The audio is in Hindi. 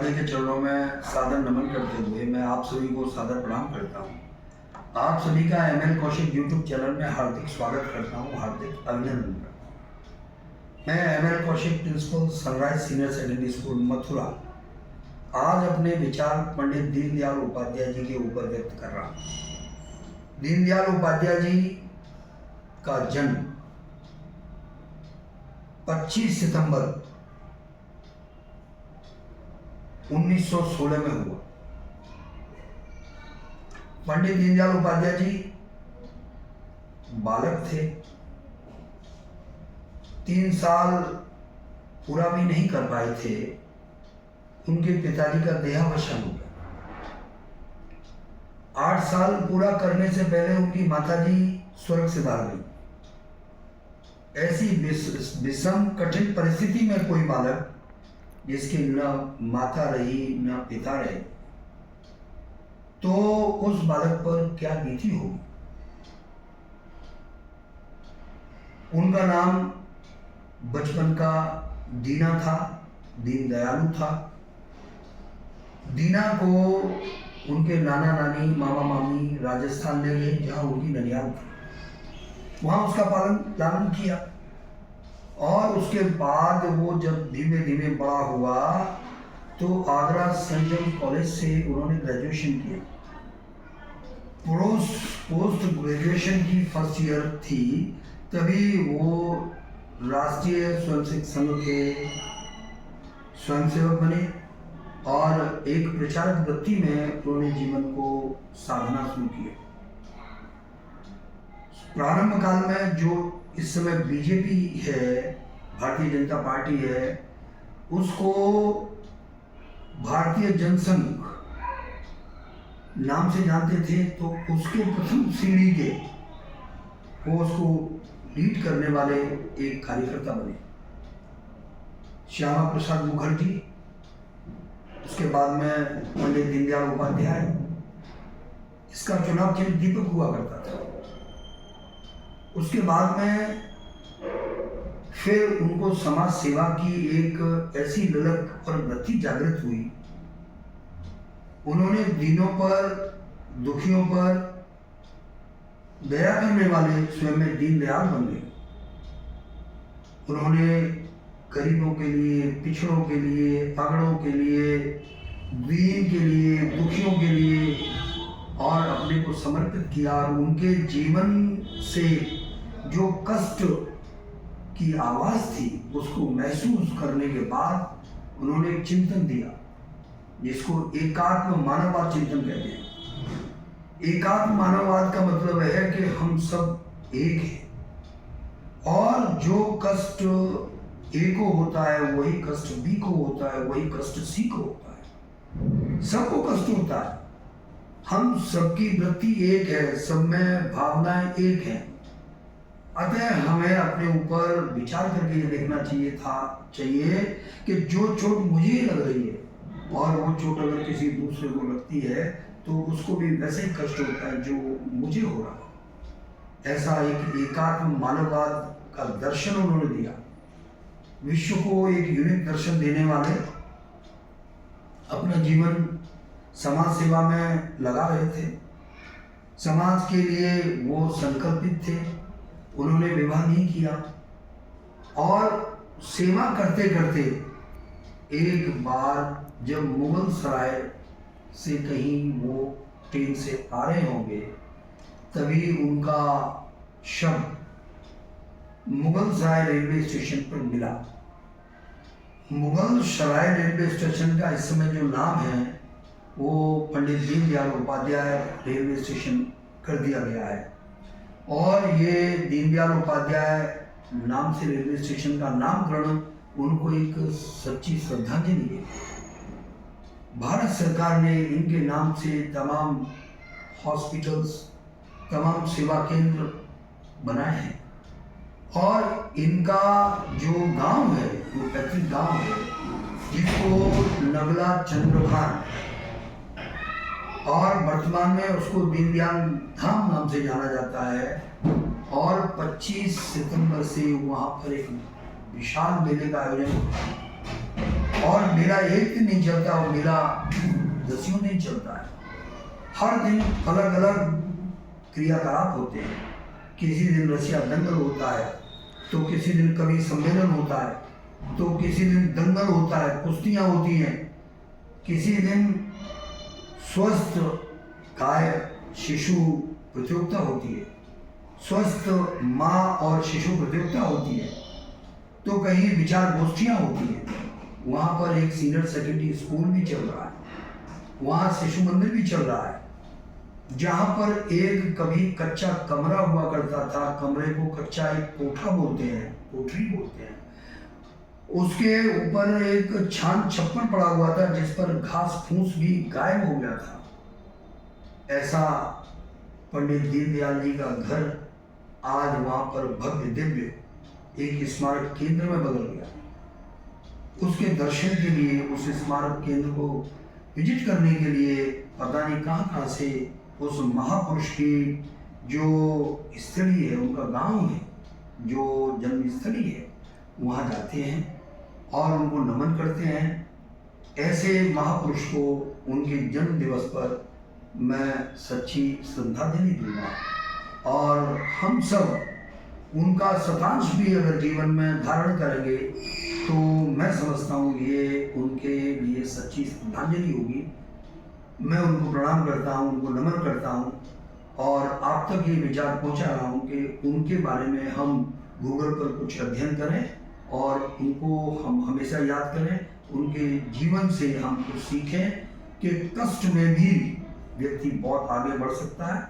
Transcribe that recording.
आज्ञा के चरणों में सादर नमन करते हुए मैं आप सभी को सादर प्रणाम करता हूँ। आप सभी का ML कौशिक यूट्यूब चैनल में हार्दिक स्वागत करता हूँ, हार्दिक अभिनंदन करता हूँ। मैं ML Kaushik principal sunrise senior secondary school Mathura आज अपने विचार पंडित दीनदयाल उपाध्याय जी के ऊपर व्यक्त कर रहा हूँ। दीनदयाल उपाध्याय जी का जन्म 25 सितंबर 1916 में हुआ। पंडित दीनदयाल उपाध्याय जी बालक थे, 3 साल पूरा भी नहीं कर पाए थे, उनके पिताजी का देहावसान हो गया। 8 साल पूरा करने से पहले उनकी माताजी स्वर्ग सिधार गई। ऐसी विषम कठिन परिस्थिति में कोई बालक जिसकी न माता रही न पिता रहे, तो उस बालक पर क्या बीती होगी। उनका नाम बचपन का दीना था, दीनदयालु था। दीना को उनके नाना नानी मामा मामी राजस्थान ले गए, जहाँ उनकी ननियाल थी। वहाँ उसका पालन लालन किया और उसके बाद वो जब धीमे धीमे बड़ा हुआ तो आगरा संजम कॉलेज से उन्होंने ग्रेजुएशन किया। पोस्ट ग्रेजुएशन की फर्स्ट ईयर थी, तभी वो राष्ट्रीय स्वयंसेवक संघ के स्वयंसेवक बने और एक प्रचारक वृत्ति में उन्होंने जीवन को साधना शुरू किया। प्रारंभ काल में जो इस समय बीजेपी है, भारतीय जनता पार्टी है, उसको भारतीय जनसंघ नाम से जानते थे, तो उसके प्रथम सीढ़ी के वो उसको लीड करने वाले एक कार्यकर्ता बने श्यामा प्रसाद मुखर्जी। उसके बाद में पंडित दीनदयाल उपाध्याय। इसका चुनाव चिन्ह दीपक हुआ करता था। उसके बाद में फिर उनको समाज सेवा की एक ऐसी ललक और वृत्ति जागृत हुई। उन्होंने दीनों पर, दुखियों पर दया करने वाले स्वयं में दीनदयाल बन गए। उन्होंने गरीबों के लिए, पिछड़ों के लिए, अगड़ों के लिए, दीन के लिए, दुखियों के लिए और अपने को समर्पित किया। और उनके जीवन से जो कष्ट की आवाज़ थी उसको महसूस करने के बाद उन्होंने एक चिंतन दिया, जिसको एकात्म मानववाद चिंतन कहते हैं। एकात्म मानववाद का मतलब है कि हम सब एक हैं और जो कष्ट ए को होता है वही कष्ट बी को होता है, वही कष्ट सी को होता है। सबको कष्ट होता है। हम सबकी वृत्ति एक है, सब में भावनाएं एक हैं। अतः हमें अपने ऊपर विचार करके ये देखना चाहिए कि जो चोट मुझे लग रही है और वो चोट अगर किसी दूसरे को लगती है तो उसको भी वैसे ही कष्ट होता है जो मुझे हो रहा है। ऐसा एक एकात्म मानववाद का दर्शन उन्होंने दिया। विश्व को एक यूनिक दर्शन देने वाले अपना जीवन समाज सेवा में लगा रहे थे। समाज के लिए वो संकल्पित थे। उन्होंने विवाह नहीं किया और सेवा करते करते एक बार जब मुगल सराय से कहीं वो ट्रेन से आ रहे होंगे, तभी उनका शव मुगल सराय रेलवे स्टेशन पर मिला। मुगल सराय रेलवे स्टेशन का इस समय जो नाम है वो पंडित दीनदयाल उपाध्याय रेलवे स्टेशन कर दिया गया है और ये दीनदयाल उपाध्याय नाम से रेलवे स्टेशन का नामकरण उनको एक सच्ची श्रद्धांजलि है। भारत सरकार ने इनके नाम से तमाम हॉस्पिटल्स, तमाम सेवा केंद्र बनाए हैं और इनका जो गांव है, वो पैतृक गांव है, जिसको नगला चंद्रभान और वर्तमान में उसको दीनदयाल धाम नाम से जाना जाता है और 25 सितंबर से वहाँ पर एक विशाल मेले का आयोजन होता है। और मेला एक दिन नहीं चलता और मेला दसियों दिन चलता है। हर दिन अलग अलग क्रियाकलाप होते हैं। किसी दिन रसिया दंगल होता है, तो किसी दिन कवि सम्मेलन होता है, तो किसी दिन दंगल होता है, कुश्तियाँ होती हैं, किसी दिन स्वस्थ गाय शिशु प्रतियोगिता होती है, स्वस्थ माँ और शिशु प्रतियोगिता होती है, तो कहीं विचार गोष्ठियाँ होती हैं। वहाँ पर एक सीनियर सेकेंडरी स्कूल भी चल रहा है, वहाँ शिशु मंदिर भी चल रहा है, जहाँ पर एक कभी कच्चा कमरा हुआ करता था, कमरे को कच्चा एक कोठा बोलते हैं, कोठरी बोलते हैं, उसके ऊपर एक छान छप्पर पड़ा हुआ था जिस पर घास फूस भी गायब हो गया था। ऐसा पंडित दीनदयाल जी का घर आज वहाँ पर भव्य दिव्य एक स्मारक केंद्र में बदल गया। उसके दर्शन के लिए, उस स्मारक केंद्र को विजिट करने के लिए पता नहीं कहाँ से उस महापुरुष की जो स्थली है, उनका गांव है, जो जन्म स्थली है, वहाँ जाते हैं और उनको नमन करते हैं। ऐसे महापुरुष को उनके जन्म दिवस पर मैं सच्ची श्रद्धांजलि दूंगा और हम सब उनका शतांश भी अगर जीवन में धारण करेंगे तो मैं समझता हूँ ये उनके लिए सच्ची श्रद्धांजलि होगी। मैं उनको प्रणाम करता हूँ, उनको नमन करता हूँ और आप तक ये विचार पहुँचा रहा हूँ कि उनके बारे में हम गूगल पर कुछ अध्ययन करें और उनको हम हमेशा याद करें। उनके जीवन से हम कुछ सीखें कि कष्ट में भी व्यक्ति बहुत आगे बढ़ सकता है।